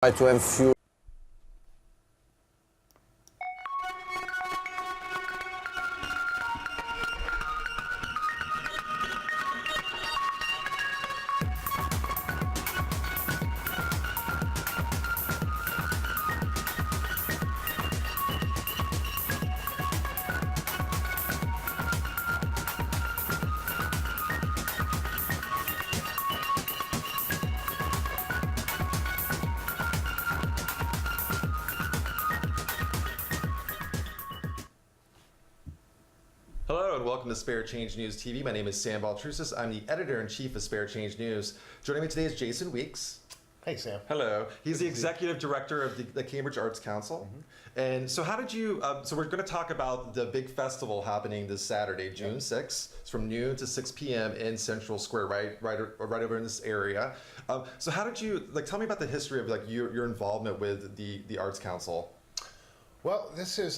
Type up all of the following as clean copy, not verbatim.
Try to infuse. Hello and welcome to Spare Change News TV. My name is Sam Baltrusis. I'm the editor-in-chief of Spare Change News. Joining me today is Jason Weeks. Hey, Sam. Hello. He's the executive director of the Cambridge Arts Council. And so how did you, so we're going to talk about the big festival happening this Saturday, June 6th. It's from noon to 6 p.m. in Central Square, right over in this area. So how did you, tell me about the history of your involvement with the Arts Council. Well,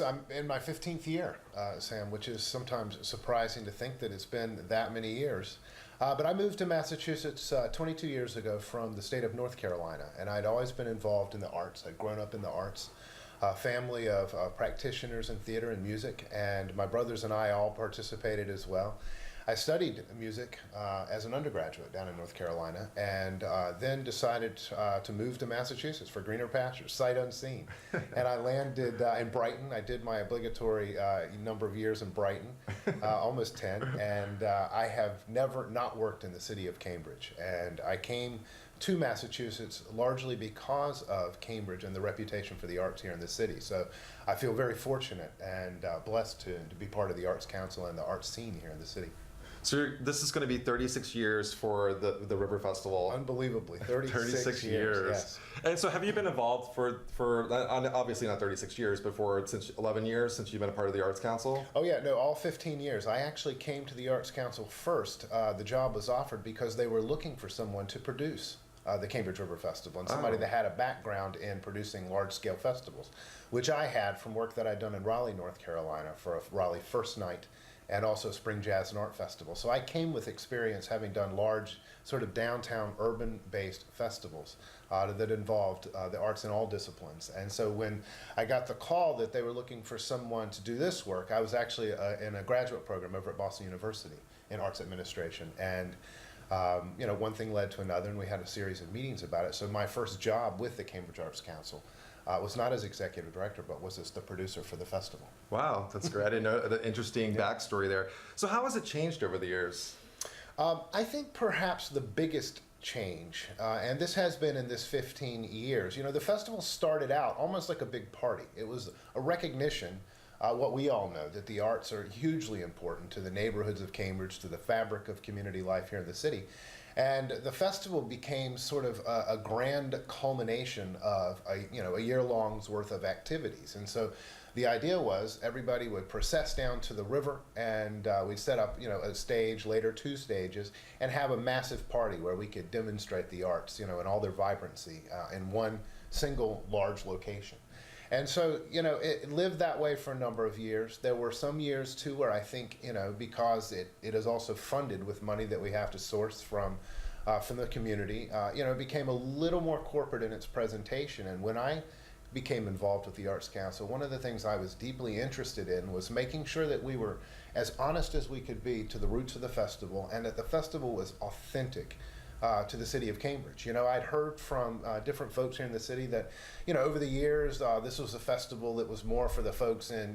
I'm in my 15th year, Sam, which is sometimes surprising to think that it's been that many years. But I moved to Massachusetts 22 years ago from the state of North Carolina, and I'd always been involved in the arts. I'd grown up in the arts, a family of practitioners in theater and music, and my brothers and I all participated as well. I studied music as an undergraduate down in North Carolina, and then decided to move to Massachusetts for greener pastures, sight unseen. And I landed in Brighton. I did my obligatory number of years in Brighton, almost 10, and I have never not worked in the city of Cambridge. And I came to Massachusetts largely because of Cambridge and the reputation for the arts here in the city. So I feel very fortunate and blessed to be part of the Arts Council and the arts scene here in the city. So this is going to be 36 years for the River Festival. Unbelievably, 36 years. Yes. And so have you been involved for obviously not 36 years, but since 11 years since you've been a part of the Arts Council? Oh yeah, no, all 15 years. I actually came to the Arts Council first. The job was offered because they were looking for someone to produce the Cambridge River Festival, and somebody that had a background in producing large-scale festivals, which I had from work that I'd done in Raleigh, North Carolina for a Raleigh First Night and also Spring Jazz and Art Festival. So I came with experience having done large sort of downtown urban-based festivals that involved the arts in all disciplines. And so when I got the call that they were looking for someone to do this work, I was actually in a graduate program over at Boston University in arts administration. And one thing led to another, and we had a series of meetings about it. So my first job with the Cambridge Arts Council was not as executive director, but was as the producer for the festival. Wow, that's great. I didn't know the interesting backstory there. So how has it changed over the years? I think perhaps the biggest change, and this has been in this 15 years, the festival started out almost like a big party. It was a recognition, what we all know, that the arts are hugely important to the neighborhoods of Cambridge, to the fabric of community life here in the city. And the festival became sort of a grand culmination of a year-long's worth of activities. And so the idea was everybody would process down to the river, and we'd set up a stage, later 2 stages, and have a massive party where we could demonstrate the arts in all their vibrancy in one single large location. And so, it lived that way for a number of years. There were some years, too, where I think, because it is also funded with money that we have to source from the community, it became a little more corporate in its presentation. And when I became involved with the Arts Council, one of the things I was deeply interested in was making sure that we were as honest as we could be to the roots of the festival, and that the festival was authentic to the city of Cambridge. I'd heard from different folks here in the city that, over the years, this was a festival that was more for the folks in,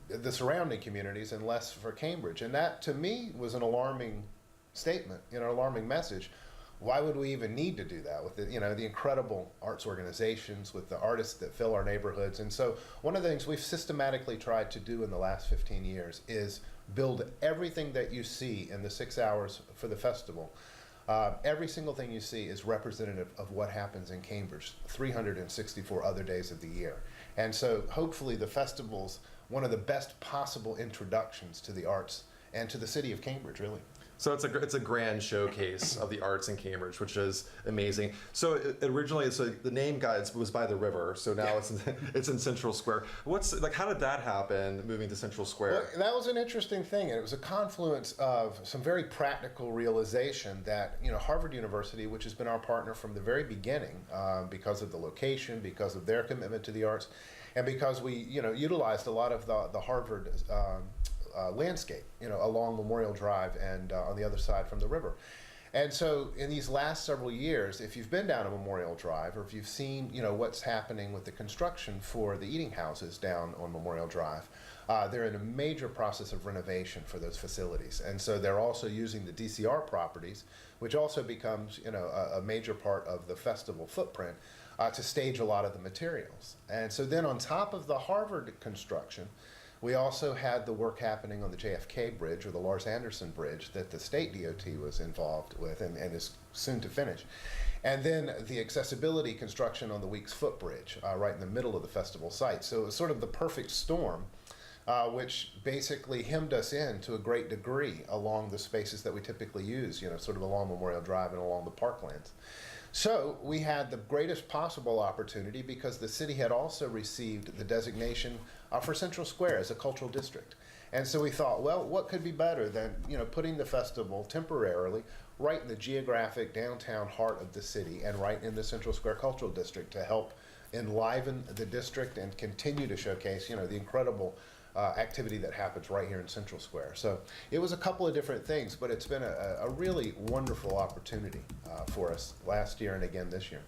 the surrounding communities and less for Cambridge. And that, to me, was an alarming statement, an alarming message. Why would we even need to do that with the incredible arts organizations, with the artists that fill our neighborhoods? And so one of the things we've systematically tried to do in the last 15 years is build everything that you see in the 6 hours for the festival. Every single thing you see is representative of what happens in Cambridge 364 other days of the year. And so hopefully the festival's one of the best possible introductions to the arts and to the city of Cambridge, really. So it's a grand showcase of the arts in Cambridge, which is amazing. So originally, so the name guides was by the river. So now it's in Central Square. How did that happen? Moving to Central Square. Well, that was an interesting thing, and it was a confluence of some very practical realization that Harvard University, which has been our partner from the very beginning, because of the location, because of their commitment to the arts, and because we utilized a lot of the Harvard landscape, along Memorial Drive and on the other side from the river. And so in these last several years, if you've been down a Memorial Drive, or if you've seen, what's happening with the construction for the eating houses down on Memorial Drive, they're in a major process of renovation for those facilities. And so they're also using the DCR properties, which also becomes, a major part of the festival footprint, to stage a lot of the materials. And so then on top of the Harvard construction, we also had the work happening on the JFK Bridge, or the Lars Anderson Bridge, that the state DOT was involved with and is soon to finish. And then the accessibility construction on the Weeks Foot Bridge, right in the middle of the festival site. So it was sort of the perfect storm, which basically hemmed us in to a great degree along the spaces that we typically use, sort of along Memorial Drive and along the parklands. So we had the greatest possible opportunity, because the city had also received the designation for Central Square as a cultural district. And so we thought, well, what could be better than putting the festival temporarily right in the geographic downtown heart of the city and right in the Central Square Cultural District to help enliven the district and continue to showcase the incredible activity that happens right here in Central Square. So it was a couple of different things, but it's been a really wonderful opportunity for us last year and again this year.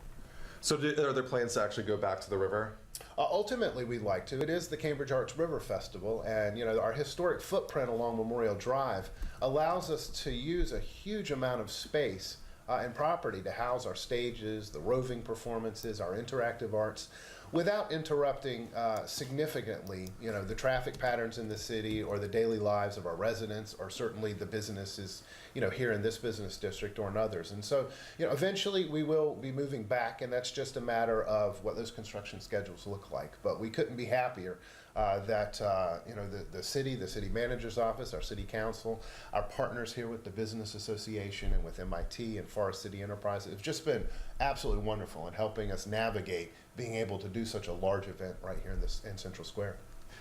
So are there plans to actually go back to the river? Ultimately, we'd like to. It is the Cambridge Arts River Festival, and our historic footprint along Memorial Drive allows us to use a huge amount of space and property to house our stages, the roving performances, our interactive arts, without interrupting significantly, the traffic patterns in the city or the daily lives of our residents, or certainly the businesses, here in this business district or in others. And so, eventually we will be moving back, and that's just a matter of what those construction schedules look like. But we couldn't be happier that the city manager's office, our city council, our partners here with the Business Association and with MIT and Forest City Enterprise have just been absolutely wonderful in helping us navigate being able to do such a large event right here in Central Square.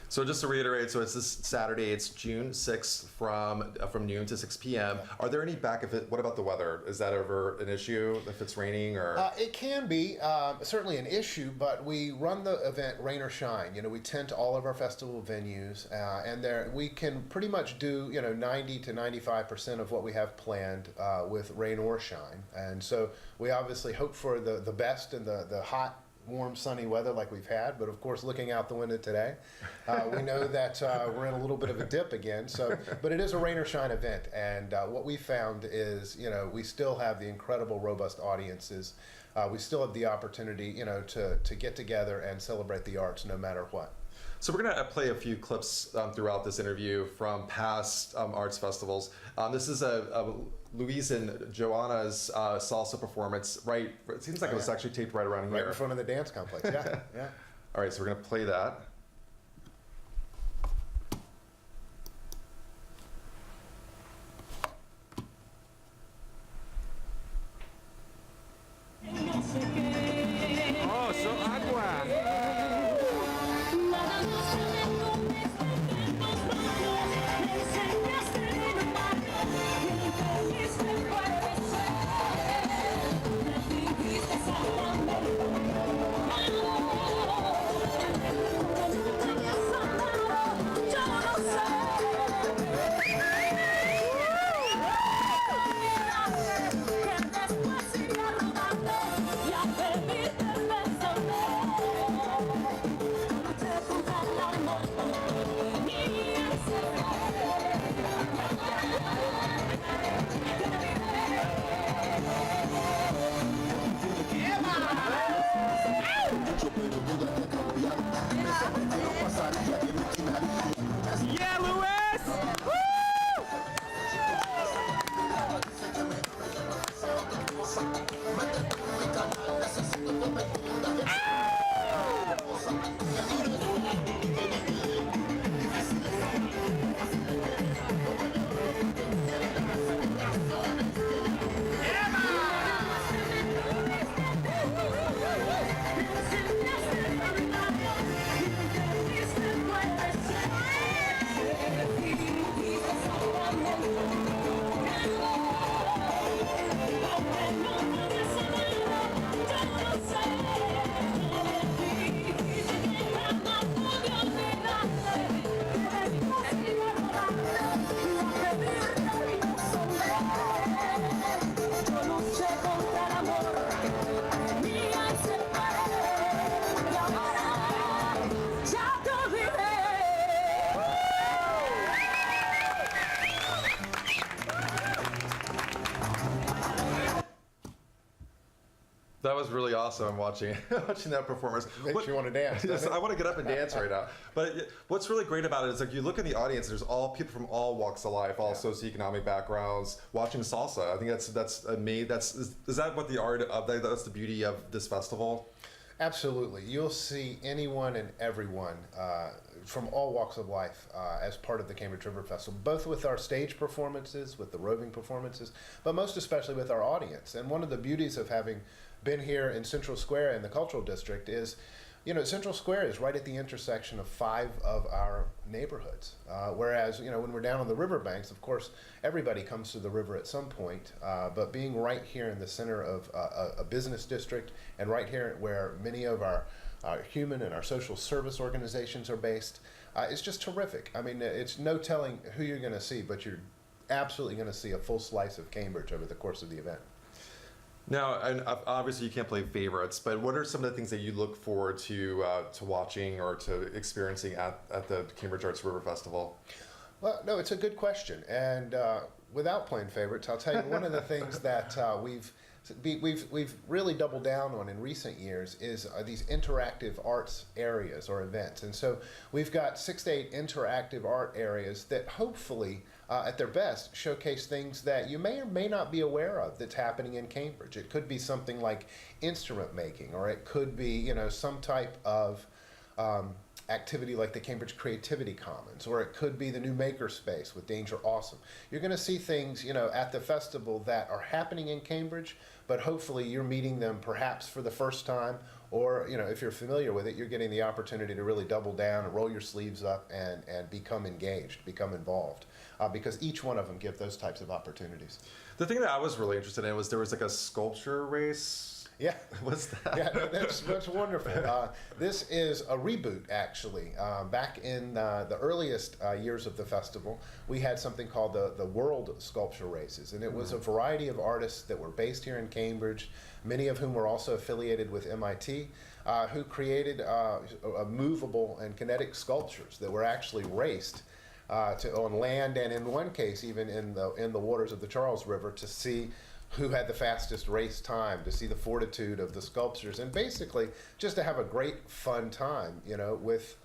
So just to reiterate, so it's this Saturday, it's June 6th from noon to 6 p.m. Yeah. Are there any what about the weather? Is that ever an issue if it's raining or? It can be certainly an issue, but we run the event rain or shine. We tent all of our festival venues, and we can pretty much do 90 to 95% of what we have planned with rain or shine. And so we obviously hope for the best and the hot, warm, sunny weather like we've had, but of course, looking out the window today, we know that we're in a little bit of a dip again. So, but it is a rain or shine event, and what we found is, we still have the incredible, robust audiences. We still have the opportunity, to get together and celebrate the arts no matter what. So we're going to play a few clips throughout this interview from past arts festivals. This is a Luis and Joanna's salsa performance. Right, it seems like it was actually taped right around here. Right in front of the dance complex. Yeah, yeah. All right, so we're going to play that. Oh, so agua. was really awesome watching watching that performance. Makes you want to dance. Yes, doesn't it? I want to get up and dance right now. But what's really great about it is like you look in the audience. There's all people from all walks of life, all socioeconomic backgrounds, watching salsa. I think that's amazing. Is that what the art of that's the beauty of this festival? Absolutely. You'll see anyone and everyone from all walks of life as part of the Cambridge River Festival, both with our stage performances, with the roving performances, but most especially with our audience. And one of the beauties of having been here in Central Square in the Cultural District is, Central Square is right at the intersection of 5 of our neighborhoods. Whereas, when we're down on the riverbanks, of course, everybody comes to the river at some point. But being right here in the center of a business district and right here where many of our human and our social service organizations are based, it's just terrific. I mean, it's no telling who you're going to see, but you're absolutely going to see a full slice of Cambridge over the course of the event. Now, and obviously you can't play favorites, but what are some of the things that you look forward to watching or to experiencing at the Cambridge Arts River Festival? Well, no, it's a good question, and without playing favorites, I'll tell you one of the things that we've really doubled down on in recent years is these interactive arts areas or events, and so we've got 6 to 8 interactive art areas that hopefully, at their best, showcase things that you may or may not be aware of that's happening in Cambridge. It could be something like instrument making, or it could be some type of activity like the Cambridge Creativity Commons, or it could be the new makerspace with Danger Awesome. You're going to see things, at the festival that are happening in Cambridge, but hopefully you're meeting them perhaps for the first time, or, if you're familiar with it, you're getting the opportunity to really double down and roll your sleeves up and become engaged, become involved, because each one of them give those types of opportunities. The thing that I was really interested in was there was like a sculpture race. Yeah. What's that? Yeah, no, that's wonderful. This is a reboot, actually. Back in the earliest years of the festival, we had something called the World Sculpture Races, and it was a variety of artists that were based here in Cambridge, many of whom were also affiliated with MIT, who created movable and kinetic sculptures that were actually raced on land, and in one case, even in the waters of the Charles River, to see who had the fastest race time, to see the fortitude of the sculptures, and basically just to have a great fun time, with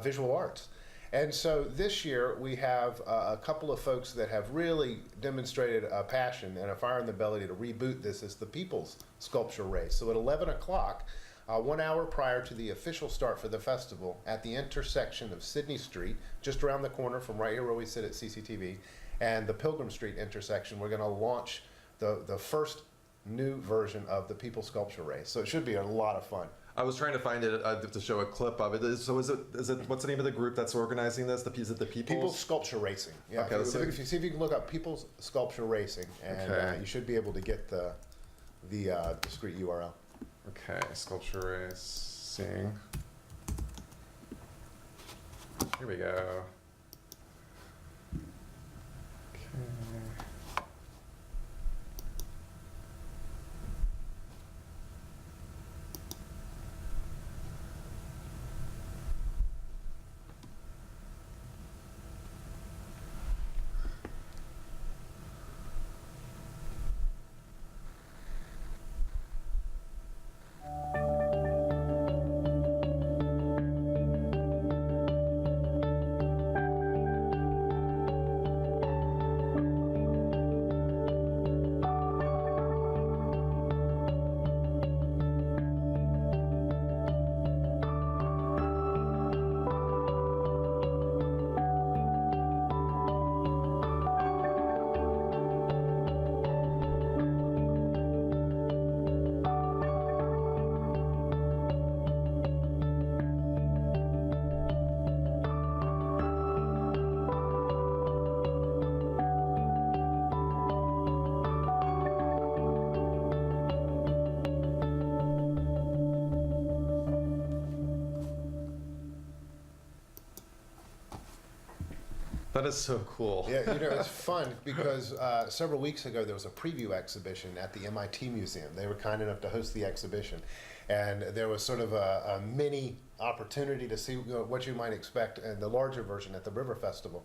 visual arts. And so this year we have a couple of folks that have really demonstrated a passion and a fire in the belly to reboot this as the People's Sculpture Race. So at 11 o'clock, 1 hour prior to the official start for the festival, at the intersection of Sydney Street, just around the corner from right here where we sit at CCTV, and the Pilgrim Street intersection, we're going to launch the first new version of the People's Sculpture Race. So it should be a lot of fun. I was trying to find it to show a clip of it. So is it what's the name of the group that's organizing this? Is it the People's Sculpture Racing. Yeah. Okay, If you see if you can look up People's Sculpture Racing, and you should be able to get the discrete URL. Okay, Sculpture Racing. Here we go. Okay. That is so cool. Yeah, it's fun because several weeks ago there was a preview exhibition at the MIT Museum. They were kind enough to host the exhibition, and there was sort of a mini opportunity to see what you might expect in the larger version at the River Festival.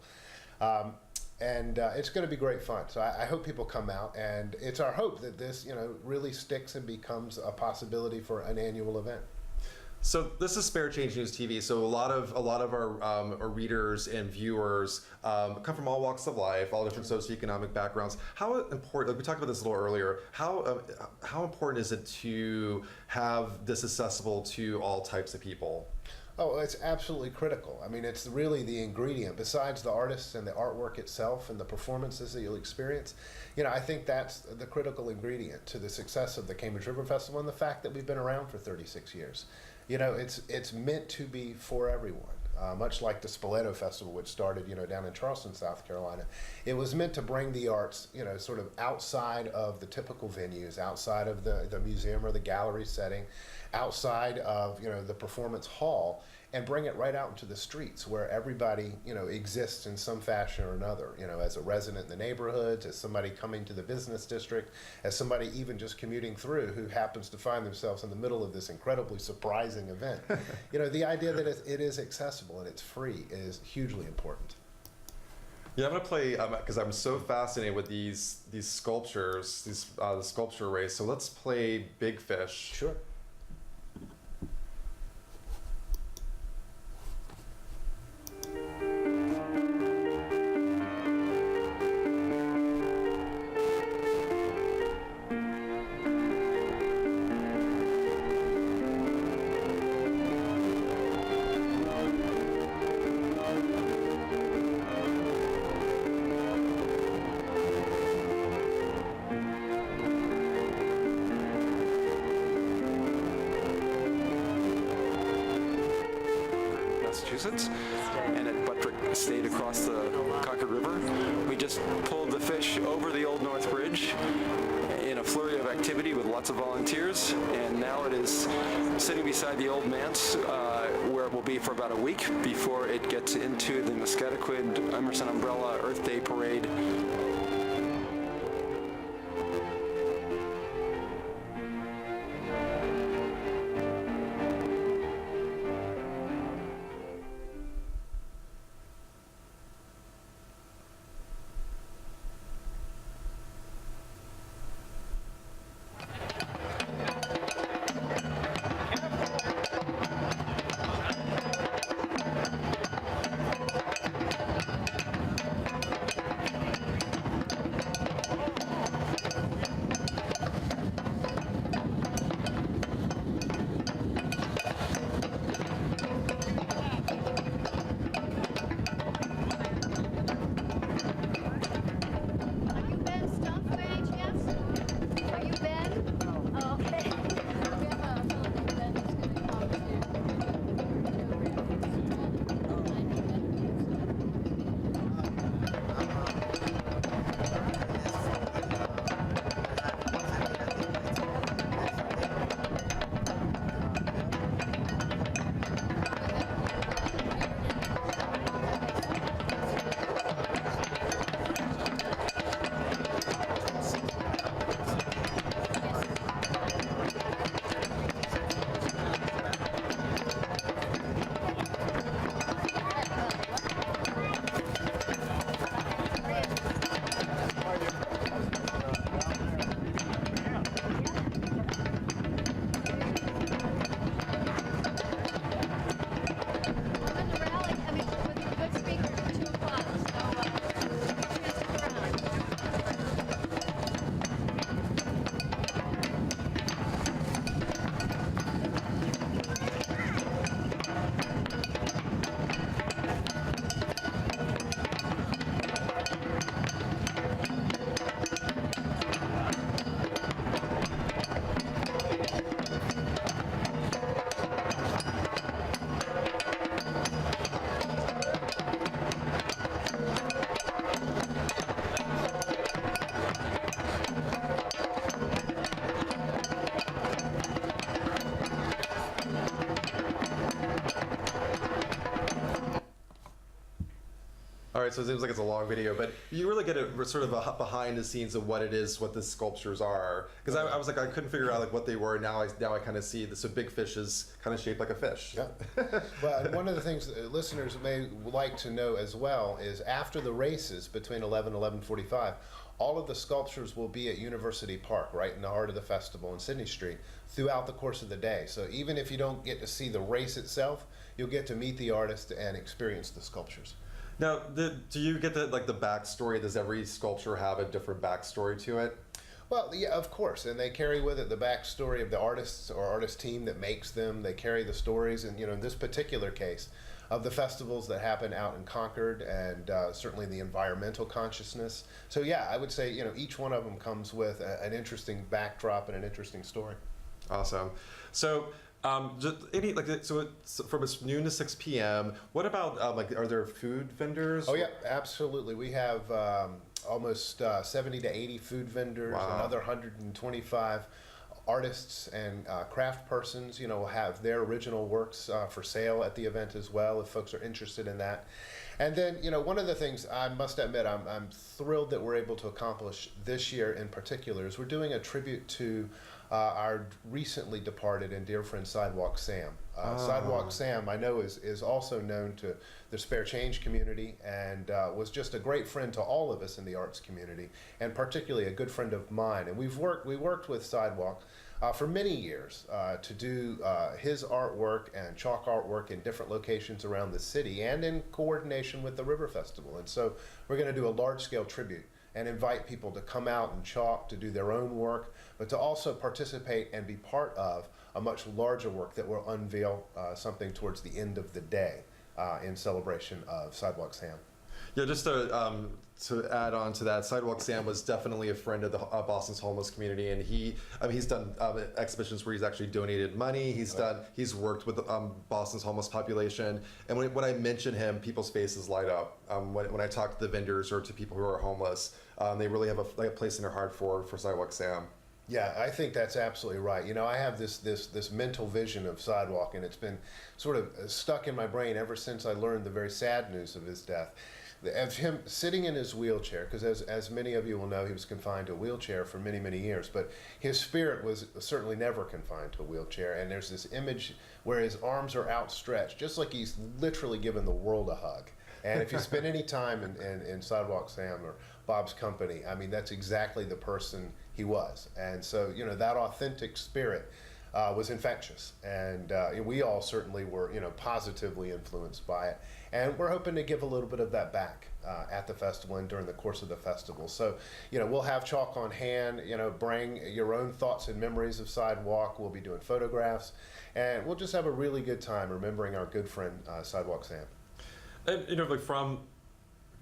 And it's going to be great fun. So I hope people come out, and it's our hope that this, really sticks and becomes a possibility for an annual event. So this is Spare Change News TV. So a lot of our readers and viewers come from all walks of life, all different socioeconomic backgrounds. How important? Like we talked about this a little earlier. How important is it to have this accessible to all types of people? Oh, it's absolutely critical. I mean, it's really the ingredient. Besides the artists and the artwork itself and the performances that you'll experience, I think that's the critical ingredient to the success of the Cambridge River Festival and the fact that we've been around for 36 years. It's meant to be for everyone. Much like the Spoleto Festival, which started, down in Charleston, South Carolina. It was meant to bring the arts, sort of outside of the typical venues, outside of the museum or the gallery setting, outside of, the performance hall, and bring it right out into the streets where everybody, exists in some fashion or another, as a resident in the neighborhoods, as somebody coming to the business district, as somebody even just commuting through who happens to find themselves in the middle of this incredibly surprising event. The idea that it is accessible and it's free is hugely important. Yeah, I'm gonna play because I'm so fascinated with these sculptures, the sculpture race. So let's play Big Fish. Sure. Massachusetts, and at Buttrick Estate across the Concord River. We just pulled the fish over the Old North Bridge in a flurry of activity with lots of volunteers, and now it is sitting beside the Old Manse, where it will be for about a week before it gets into the Muscataquid Emerson Umbrella Earth Day Parade. right, so it seems like it's a long video, but you really get a sort of a behind the scenes of what it is, what the sculptures are. Because I was like, I couldn't figure out like what they were. Now I kind of see this. So Big Fish is kind of shaped like a fish. Yeah. Well, and one of the things that listeners may like to know as well is after the races between 11 and 11:45, all of the sculptures will be at University Park, right in the heart of the festival in Sydney Street, throughout the course of the day. So even if you don't get to see the race itself, you'll get to meet the artist and experience the sculptures. Now, do you get the backstory? Does every sculpture have a different backstory to it? Well, yeah, of course, and they carry with it the backstory of the artists or artist team that makes them. They carry the stories, and in this particular case, of the festivals that happen out in Concord, and certainly the environmental consciousness. So yeah, I would say each one of them comes with an interesting backdrop and an interesting story. Awesome. So. Just so it's from noon to 6 p.m. What about are there food vendors? Oh yeah, absolutely. We have almost 70 to 80 food vendors, Wow. another 125 artists and craft persons. Will have their original works for sale at the event as well, if folks are interested in that. And then one of the things I must admit I'm thrilled that we're able to accomplish this year in particular is we're doing a tribute to our recently departed and dear friend Sidewalk Sam. Sidewalk Sam, I know, is also known to the spare change community, and was just a great friend to all of us in the arts community, and particularly a good friend of mine. And we worked with Sidewalk for many years to do his artwork and chalk artwork in different locations around the city, and in coordination with the River Festival. And so we're going to do a large-scale tribute and invite people to come out and chalk, to do their own work, but to also participate and be part of a much larger work that will unveil something towards the end of the day in celebration of Sidewalk Sam. Yeah, just to add on to that, Sidewalk Sam was definitely a friend of the Boston's homeless community, and he's done exhibitions where he's actually donated money. He's worked with Boston's homeless population, and when I mention him, people's faces light up. When I talk to the vendors or to people who are homeless, they really have a place in their heart for Sidewalk Sam. Yeah, I think that's absolutely right. I have this mental vision of Sidewalk, and it's been sort of stuck in my brain ever since I learned the very sad news of his death. Of him sitting in his wheelchair, because as many of you will know, he was confined to a wheelchair for many, many years, but his spirit was certainly never confined to a wheelchair. And there's this image where his arms are outstretched, just like he's literally given the world a hug. And if you spend any time in Sidewalk Sam or Bob's company, I mean, that's exactly the person he was. And so, that authentic spirit was infectious. And we all certainly were, positively influenced by it. And we're hoping to give a little bit of that back at the festival and during the course of the festival. So, we'll have chalk on hand, bring your own thoughts and memories of Sidewalk. We'll be doing photographs. And we'll just have a really good time remembering our good friend, Sidewalk Sam. And, from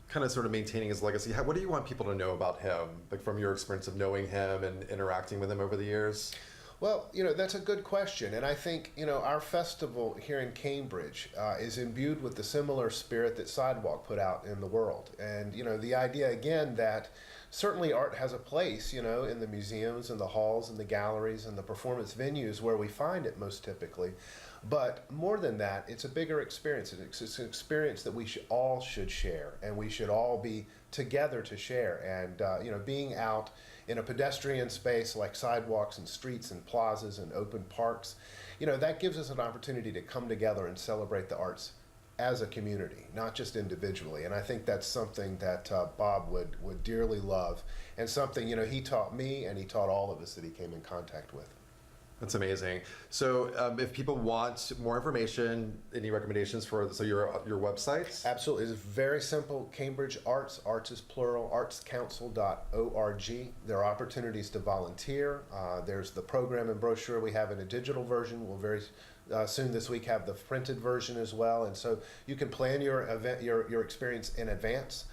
kind of sort of maintaining his legacy, what do you want people to know about him, from your experience of knowing him and interacting with him over the years? Well, that's a good question. And I think, our festival here in Cambridge is imbued with the similar spirit that Sidewalk put out in the world. And, the idea, again, that certainly art has a place, in the museums and the halls and the galleries and the performance venues where we find it most typically. But more than that, it's a bigger experience. It's an experience that we all should share, and we should all be together to share. And, being out in a pedestrian space like sidewalks and streets and plazas and open parks, that gives us an opportunity to come together and celebrate the arts as a community, not just individually. And I think that's something that Bob would dearly love, and something, he taught me and he taught all of us that he came in contact with. That's amazing. So if people want more information, any recommendations for your websites? Absolutely. It's very simple. Cambridge Arts is plural, artscouncil.org. There are opportunities to volunteer. There's the program and brochure we have in a digital version. We'll very soon this week have the printed version as well. And so you can plan your event, your experience in advance.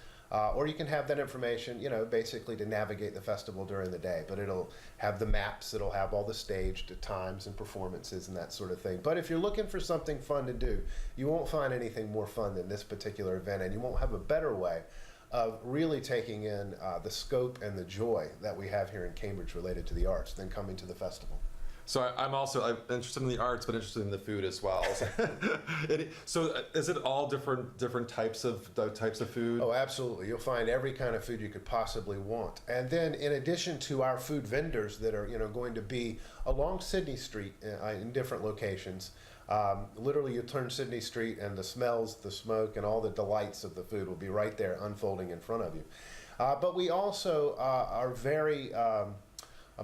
Or you can have that information, basically to navigate the festival during the day. But it'll have the maps, it'll have all the staged times and performances and that sort of thing. But if you're looking for something fun to do, you won't find anything more fun than this particular event, and you won't have a better way of really taking in the scope and the joy that we have here in Cambridge related to the arts than coming to the festival. So I'm interested in the arts, but interested in the food as well. So is it all different types of food? Oh, absolutely. You'll find every kind of food you could possibly want. And then in addition to our food vendors that are, going to be along Sydney Street in different locations, literally you turn Sydney Street and the smells, the smoke, and all the delights of the food will be right there unfolding in front of you. But we also are very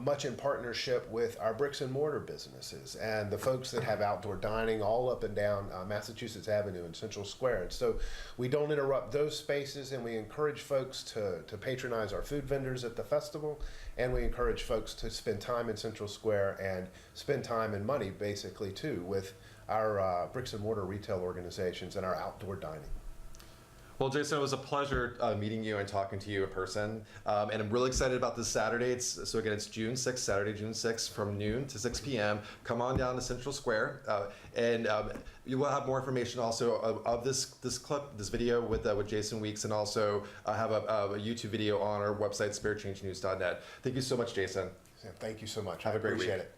much in partnership with our bricks and mortar businesses and the folks that have outdoor dining all up and down Massachusetts Avenue and Central Square. And so we don't interrupt those spaces, and we encourage folks to patronize our food vendors at the festival, and we encourage folks to spend time in Central Square and spend time and money basically too with our bricks and mortar retail organizations and our outdoor dining. Well, Jason, it was a pleasure meeting you and talking to you in person. And I'm really excited about this Saturday. So again, it's June 6th, Saturday, June 6th, from noon to 6 p.m. Come on down to Central Square. And you will have more information also of this video with Jason Weeks, and also have a YouTube video on our website, spiritchangenews.net. Thank you so much, Jason. Thank you so much. Have a great week. Appreciate it.